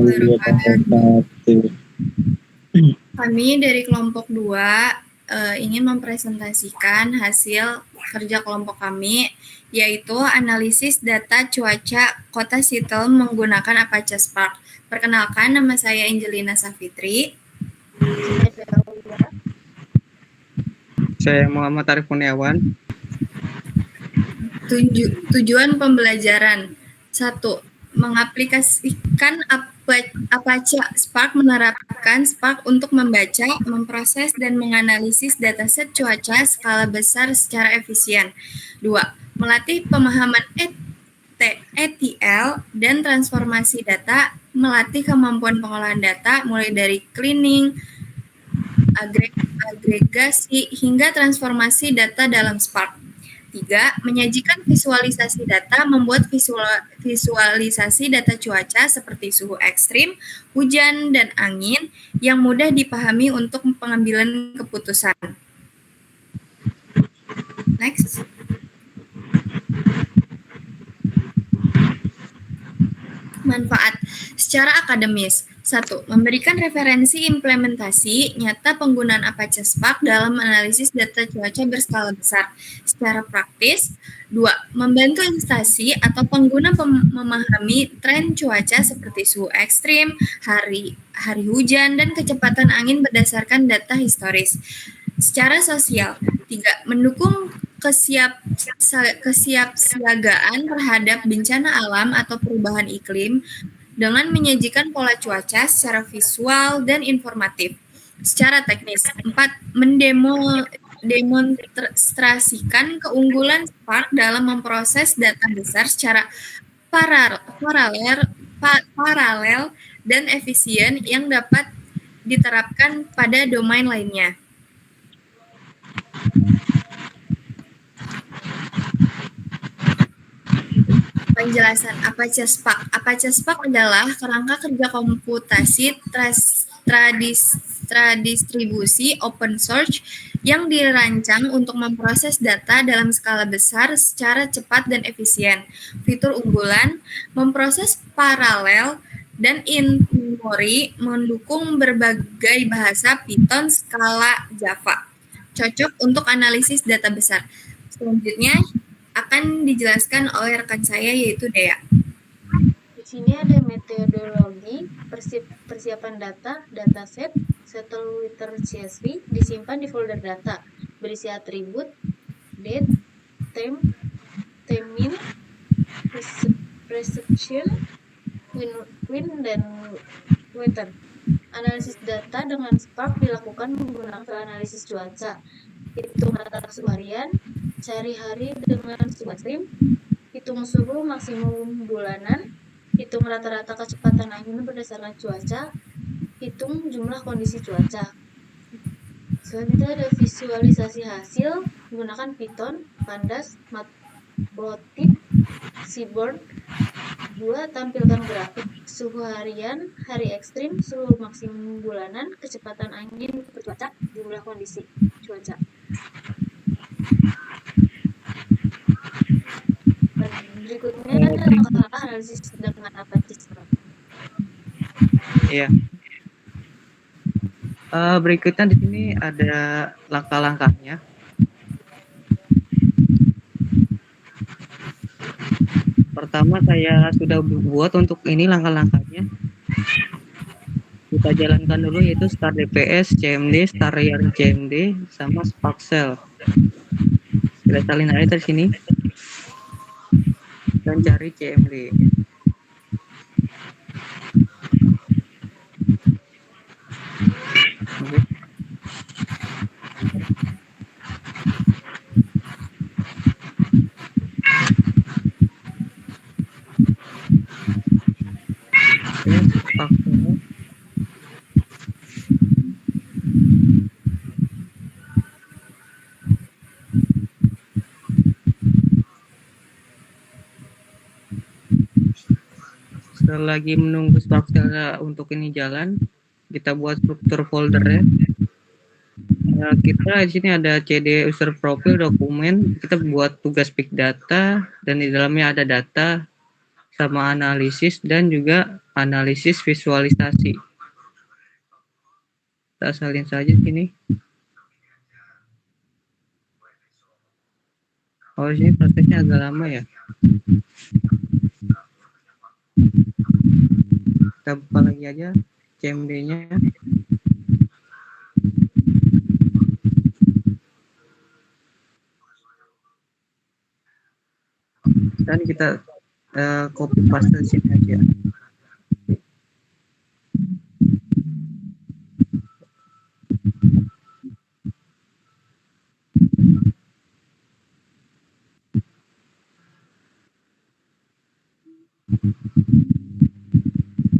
wabarakatuh. Kami dari kelompok 2 ingin mempresentasikan hasil kerja kelompok kami, yaitu analisis data cuaca Kota Seattle menggunakan Apache Spark. Perkenalkan, nama saya Angelina Safitri. Saya Muhammad Arif Kurniawan. Tujuan pembelajaran 1. Mengaplikasikan Apache Spark, menerapkan Spark untuk membaca, memproses, dan menganalisis dataset cuaca skala besar secara efisien. 2. Melatih pemahaman ETL dan transformasi data, melatih kemampuan pengolahan data mulai dari cleaning, agregasi, hingga transformasi data dalam Spark. 3. Menyajikan visualisasi data, membuat visualisasi data cuaca seperti suhu ekstrim, hujan, dan angin yang mudah dipahami untuk pengambilan keputusan. Next. Manfaat secara akademis. 1. Memberikan referensi implementasi nyata penggunaan Apache Spark dalam analisis data cuaca berskala besar. Secara praktis. 2. Membantu instansi atau pengguna memahami tren cuaca seperti suhu ekstrim, hari hujan, dan kecepatan angin berdasarkan data historis. Secara sosial. 3. Mendukung kesiapsiagaan terhadap bencana alam atau perubahan iklim dengan menyajikan pola cuaca secara visual dan informatif. Secara teknis. 4. Mendemonstrasikan keunggulan Spark dalam memproses data besar secara paralel dan efisien yang dapat diterapkan pada domain lainnya. Penjelasan Apache Spark. Apache Spark adalah kerangka kerja komputasi tradistribusi open source yang dirancang untuk memproses data dalam skala besar secara cepat dan efisien. Fitur unggulan, memproses paralel dan in-memory, mendukung berbagai bahasa Python, Scala, Java. Cocok untuk analisis data besar. Selanjutnya akan dijelaskan oleh rekan saya, yaitu Dea. Di sini ada metodologi persiapan data, dataset, Settlemeter CSV disimpan di folder data, berisi atribut, date, time, min, precision, win, dan weather. Analisis data dengan Spark dilakukan menggunakan analisis cuaca, hitung rata suhu harian, cari hari dengan suhu ekstrim, hitung suhu maksimum bulanan, hitung rata-rata kecepatan angin berdasarkan cuaca, hitung jumlah kondisi cuaca. Selanjutnya ada visualisasi hasil menggunakan Python, Pandas, Matplotlib, Seaborn. 2. Tampilkan grafik suhu harian, hari ekstrim, suhu maksimum bulanan, kecepatan angin bercuaca, jumlah kondisi cuaca. Berikutnya ada langkah analisis dengan Apache Spark. Iya. Berikutnya di sini ada langkah-langkahnya. Pertama saya sudah buat untuk ini langkah-langkahnya. Kita jalankan dulu, yaitu start DPS, CMD, start year CMD, sama Spark Shell. Kita salin aja dari sini dan cari CMD. Oke. Spark Shell. Setelah lagi menunggu Spark Shell untuk ini jalan, kita buat struktur foldernya. Kita di sini ada CD user profile dokumen. Kita buat tugas big data dan di dalamnya ada data sama analisis dan juga analisis visualisasi. Kita salin saja sini. Oh, ini prosesnya agak lama ya. Kita buka lagi aja CMD-nya. Dan kita copy paste sini aja.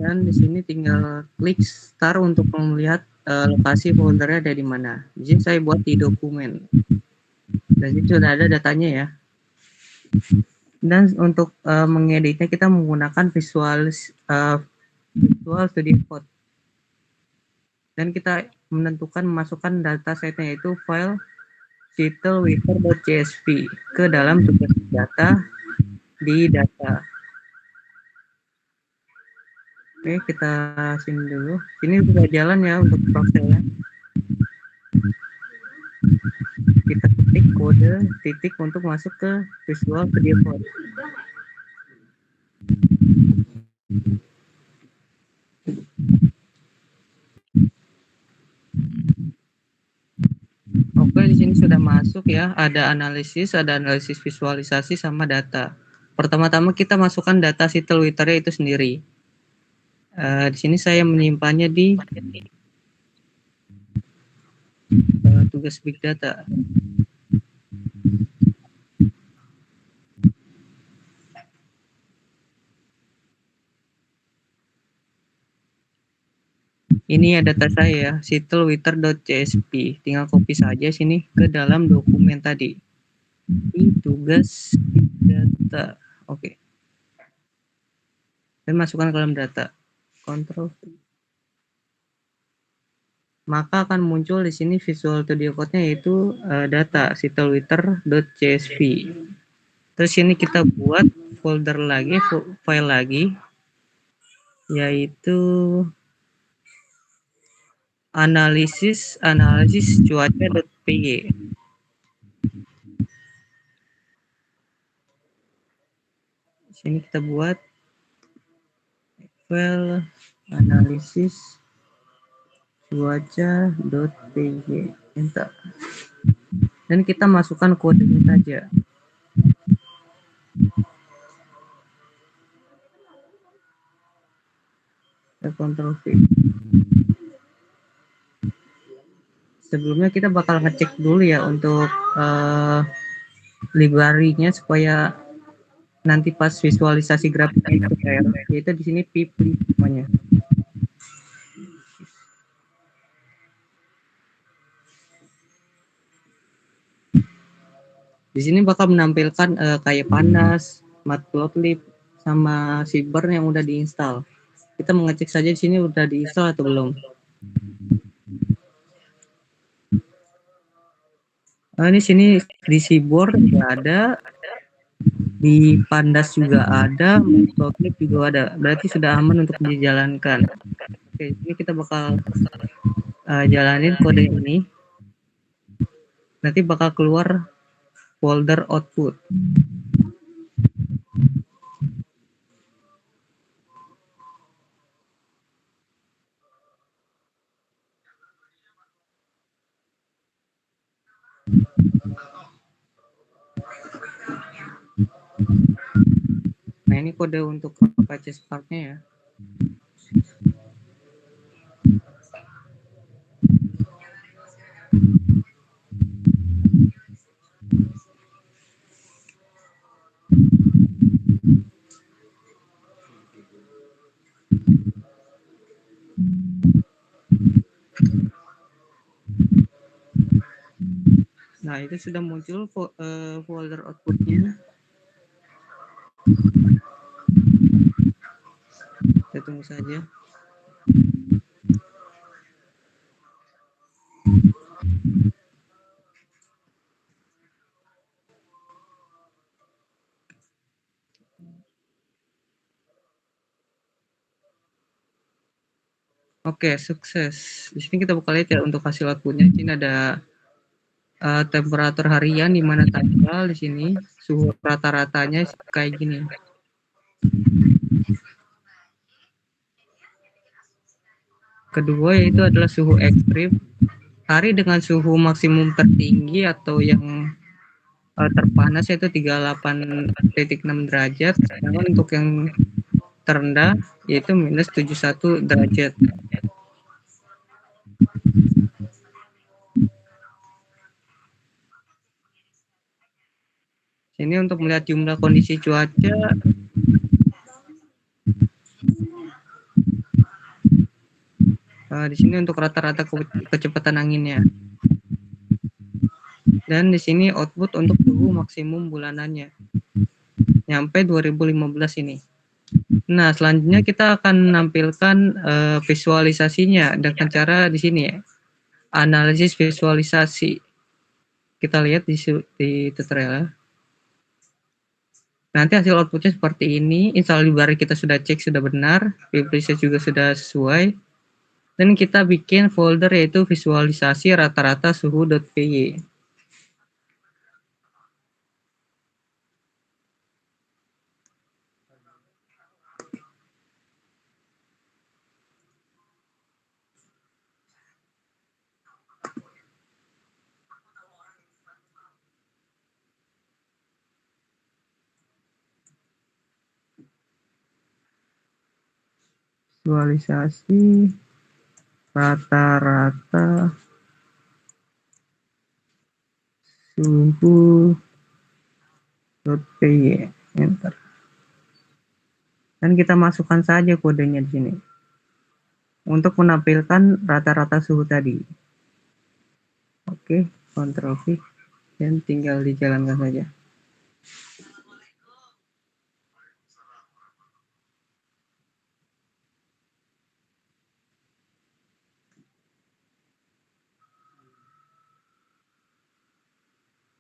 Dan di sini tinggal klik start untuk melihat lokasi foldernya ada di mana. Di sini saya buat di dokumen. Dan ini sudah ada datanya ya. Dan untuk mengeditnya kita menggunakan Visual Studio Code. Dan kita menentukan memasukkan data setnya yaitu file titleWriter.csv ke dalam tugas data di data. Oke, kita sini dulu. Ini sudah jalan ya untuk prosesnya. Kita ketik kode titik untuk masuk ke Visual Studio Code. Oke, di sini sudah masuk ya. Ada analisis visualisasi sama data. Pertama-tama kita masukkan data si Twitter itu sendiri. Di sini saya menyimpannya di tugas Big Data. Ini ya data saya, titleWriter.csv. Tinggal copy saja sini ke dalam dokumen tadi. Di tugas Big Data. Oke. Dan masukkan ke dalam data. Ctrl V. Maka akan muncul di sini Visual Studio Code-nya yaitu data titleWriter.csv. Terus ini kita buat folder lagi, file lagi, yaitu analisis cuaca.py. Sini kita buat file analisis cuaca.py. Enter. Dan kita masukkan kodenya saja. Ctrl V. Sebelumnya kita bakal ngecek dulu ya untuk library-nya supaya nanti pas visualisasi grafiknya itu fair. Yaitu di sini pip namanya. Di sini bakal menampilkan kayak panas, matplotlib, sama Ciber yang udah diinstal. Kita mengecek saja di sini udah diinstal atau belum. Ini sini di Ciber juga ada, di Pandas juga ada, matplotlib juga ada. Berarti sudah aman untuk dijalankan. Oke, ini kita bakal jalanin kode ini. Nanti bakal keluar folder output. Nah, ini kode untuk Apache Spark-nya ya. Nah, itu sudah muncul folder outputnya. Kita tunggu saja. Oke, sukses. Di sini kita buka lihat ya untuk hasil outputnya. Di sini ada temperatur harian di mana tanggal di sini suhu rata-ratanya kayak gini. Kedua yaitu adalah suhu ekstrim. Hari dengan suhu maksimum tertinggi atau yang terpanas yaitu 38,6 derajat. Sedangkan untuk yang terendah yaitu minus 71 derajat. Ini untuk melihat jumlah kondisi cuaca. Di sini untuk rata-rata kecepatan anginnya. Dan di sini output untuk suhu maksimum bulanannya. Nyampe 2015 ini. Nah, selanjutnya kita akan menampilkan visualisasinya dengan cara di sini ya. Analisis visualisasi. Kita lihat di tutorial. Nanti hasil outputnya seperti ini. Install library kita sudah cek sudah benar, preset juga sudah sesuai. Dan kita bikin folder yaitu visualisasi rata-rata suhu.py. Visualisasi rata-rata suhu.py. Enter. Dan kita masukkan saja kodenya di sini untuk menampilkan rata-rata suhu tadi. Oke, Ctrl V dan tinggal dijalankan saja.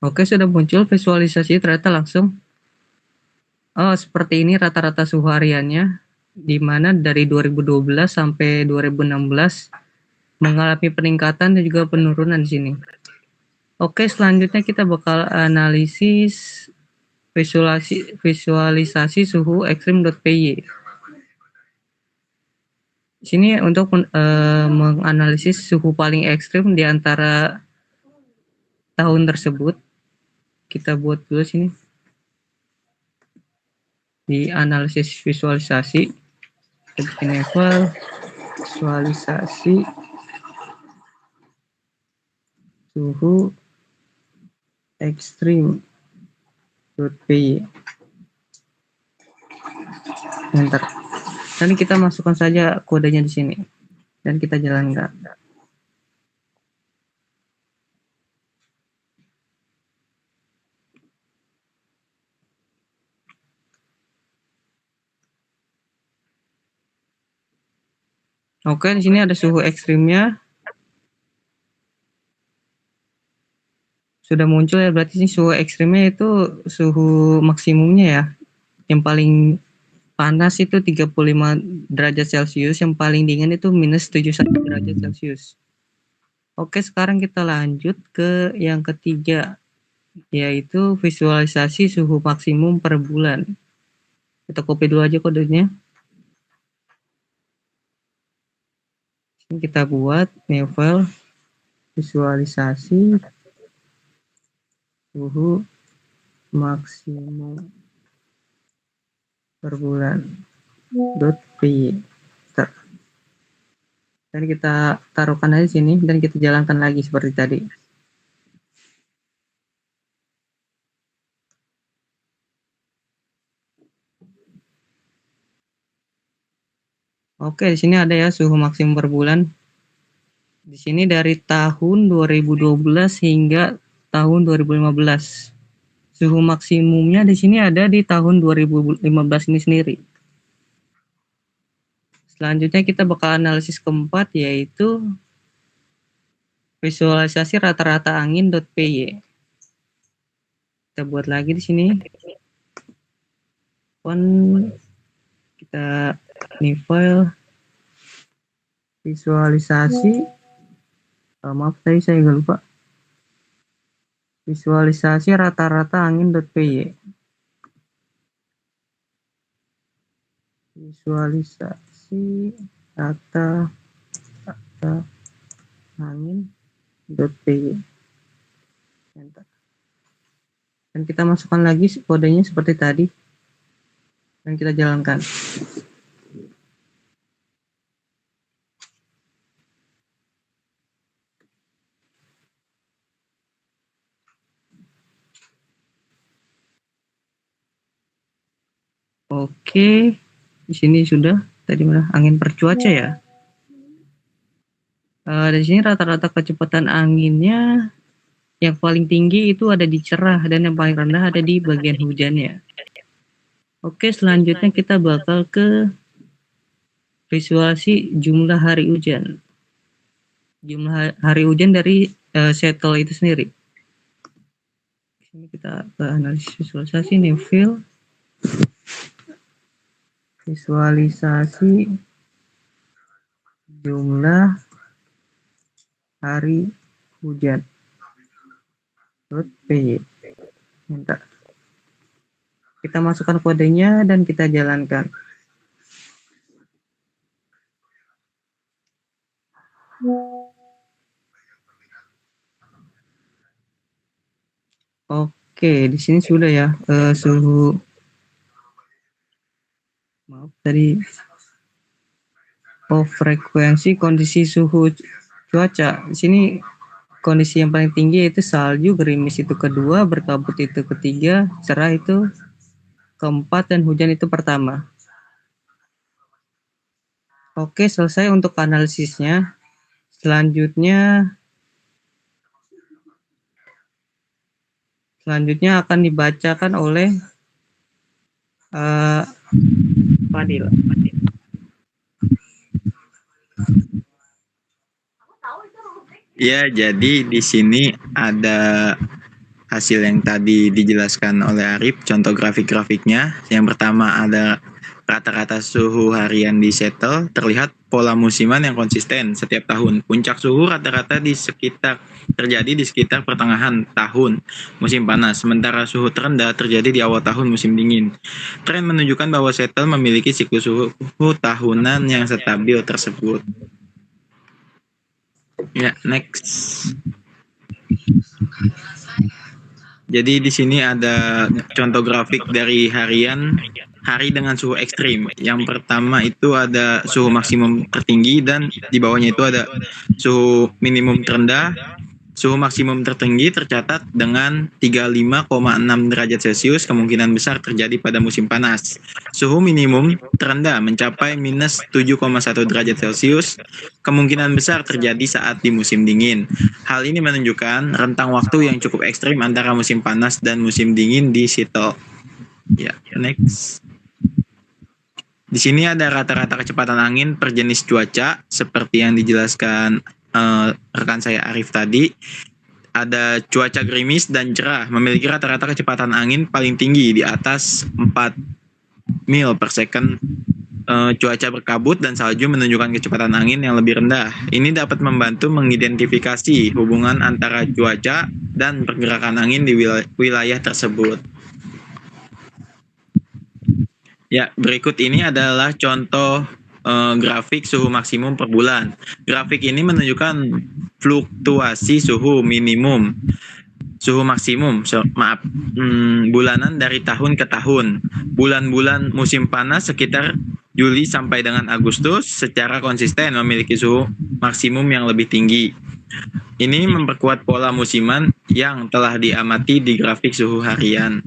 Oke, sudah muncul visualisasi ternyata langsung. Oh, seperti ini rata-rata suhu hariannya, di mana dari 2012 sampai 2016 mengalami peningkatan dan juga penurunan di sini. Oke, selanjutnya kita bakal analisis visualisasi suhu ekstrim.py. Di sini untuk menganalisis suhu paling ekstrim di antara tahun tersebut. Kita buat dulu sini. Di analisis visualisasi. Kita bikin level visualisasi suhu ekstrim.py. Enter. Dan kita masukkan saja kodenya di sini. Dan kita jalankan. Oke, di sini ada suhu ekstrimnya. Sudah muncul ya, berarti ini suhu ekstrimnya itu suhu maksimumnya ya. Yang paling panas itu 35 derajat Celcius, yang paling dingin itu minus 71 derajat Celcius. Oke, sekarang kita lanjut ke yang ketiga, yaitu visualisasi suhu maksimum per bulan. Kita copy dulu aja kodenya. Ini kita buat new file visualisasi suhu maksimum per bulan .py. Dan kita taruhkan aja sini dan kita jalankan lagi seperti tadi. Oke, di sini ada ya suhu maksimum per bulan. Di sini dari tahun 2012 hingga tahun 2015. Suhu maksimumnya di sini ada di tahun 2015 ini sendiri. Selanjutnya kita bakal analisis keempat, yaitu visualisasi rata-rata angin.py. Kita buat lagi di sini. Kita new file Visualisasi, maaf tadi saya agak lupa. Visualisasi rata-rata angin.py. Visualisasi rata-rata angin.py. Enter. Dan kita masukkan lagi kodenya seperti tadi. Dan kita jalankan. Oke, di sini sudah tadi mana angin percuaca ya. Di sini rata-rata kecepatan anginnya yang paling tinggi itu ada di cerah dan yang paling rendah ada di bagian hujannya. Oke, selanjutnya kita bakal ke visualisasi jumlah hari hujan. Jumlah hari hujan dari shuttle itu sendiri. Ini kita ke analisis visualisasi nih, visualisasi jumlah hari hujan. .py. Bentar. Kita masukkan kodenya dan kita jalankan. Oke, di sini sudah ya suhu. Maaf tadi. Frekuensi kondisi suhu cuaca. Di sini kondisi yang paling tinggi yaitu salju, gerimis itu kedua, berkabut itu ketiga, cerah itu keempat, dan hujan itu pertama. Oke, selesai untuk analisisnya. Selanjutnya akan dibacakan oleh Fadil. Ya, jadi di sini ada hasil yang tadi dijelaskan oleh Arif, contoh grafik-grafiknya. Yang pertama ada rata-rata suhu harian di Seattle, terlihat pola musiman yang konsisten setiap tahun. Puncak suhu rata-rata terjadi di sekitar pertengahan tahun musim panas, sementara suhu terendah terjadi di awal tahun musim dingin. Tren menunjukkan bahwa Seattle memiliki siklus suhu tahunan yang stabil tersebut. Ya, next. Jadi di sini ada contoh grafik dari hari dengan suhu ekstrim. Yang pertama itu ada suhu maksimum tertinggi dan di bawahnya itu ada suhu minimum terendah. Suhu maksimum tertinggi tercatat dengan 35,6 derajat Celcius, kemungkinan besar terjadi pada musim panas. Suhu minimum terendah mencapai minus 7,1 derajat Celcius, kemungkinan besar terjadi saat di musim dingin. Hal ini menunjukkan rentang waktu yang cukup ekstrim antara musim panas dan musim dingin di Seattle. Ya, next. Di sini ada rata-rata kecepatan angin per jenis cuaca, seperti yang dijelaskan rekan saya Arif tadi. Ada cuaca gerimis dan cerah, memiliki rata-rata kecepatan angin paling tinggi di atas 4 mil per second. Cuaca berkabut dan salju menunjukkan kecepatan angin yang lebih rendah. Ini dapat membantu mengidentifikasi hubungan antara cuaca dan pergerakan angin di wilayah tersebut. Ya, berikut ini adalah contoh grafik suhu maksimum per bulan. Grafik ini menunjukkan fluktuasi suhu minimum, suhu maksimum, bulanan dari tahun ke tahun. Bulan-bulan musim panas sekitar Juli sampai dengan Agustus secara konsisten memiliki suhu maksimum yang lebih tinggi. Ini memperkuat pola musiman yang telah diamati di grafik suhu harian.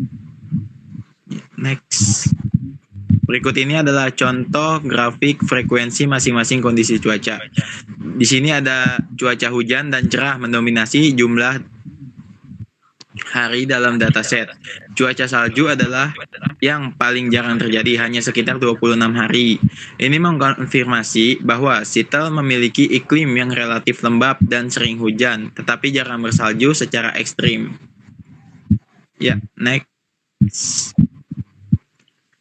Next. Berikut ini adalah contoh grafik frekuensi masing-masing kondisi cuaca. Di sini ada cuaca hujan dan cerah mendominasi jumlah hari dalam dataset. Cuaca salju adalah yang paling jarang terjadi, hanya sekitar 26 hari. Ini mengkonfirmasi bahwa Seattle memiliki iklim yang relatif lembab dan sering hujan, tetapi jarang bersalju secara ekstrim. Ya, next.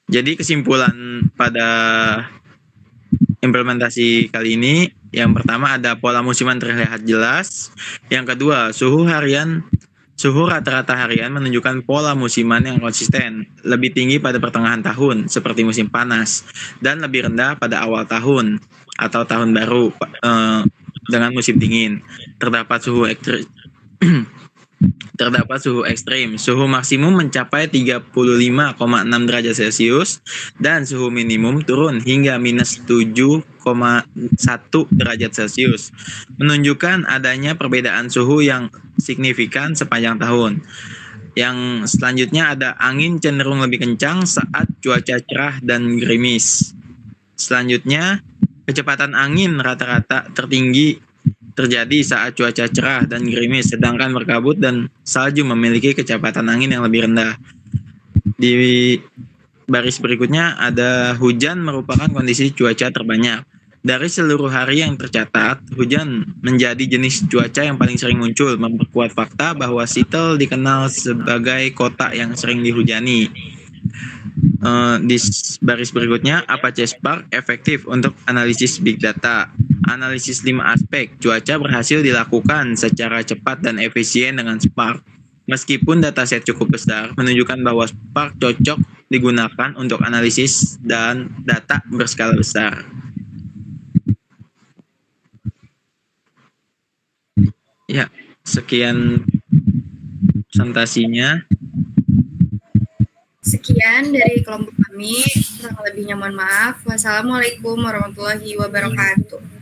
Jadi kesimpulan pada implementasi kali ini, Yang pertama ada pola musiman terlihat jelas. Yang kedua, suhu rata-rata harian menunjukkan pola musiman yang konsisten, lebih tinggi pada pertengahan tahun seperti musim panas dan lebih rendah pada awal tahun atau tahun baru dengan musim dingin. Terdapat suhu ekstrim. Suhu maksimum mencapai 35,6 derajat Celcius dan suhu minimum turun hingga minus 7,1 derajat Celcius, menunjukkan adanya perbedaan suhu yang signifikan sepanjang tahun. Yang selanjutnya ada angin cenderung lebih kencang saat cuaca cerah dan gerimis. Selanjutnya, kecepatan angin rata-rata tertinggi terjadi saat cuaca cerah dan gerimis, sedangkan berkabut dan salju memiliki kecepatan angin yang lebih rendah. Di baris berikutnya ada hujan merupakan kondisi cuaca terbanyak. Dari seluruh hari yang tercatat, hujan menjadi jenis cuaca yang paling sering muncul, memperkuat fakta bahwa Seattle dikenal sebagai kota yang sering dihujani. Di baris berikutnya, Apache Spark efektif untuk analisis big data. Analisis 5 aspek cuaca berhasil dilakukan secara cepat dan efisien dengan Spark. Meskipun dataset cukup besar, menunjukkan bahwa Spark cocok digunakan untuk analisis dan data berskala besar. Ya, sekian presentasinya. Sekian dari kelompok kami, kurang lebihnya mohon maaf. Wassalamualaikum warahmatullahi wabarakatuh.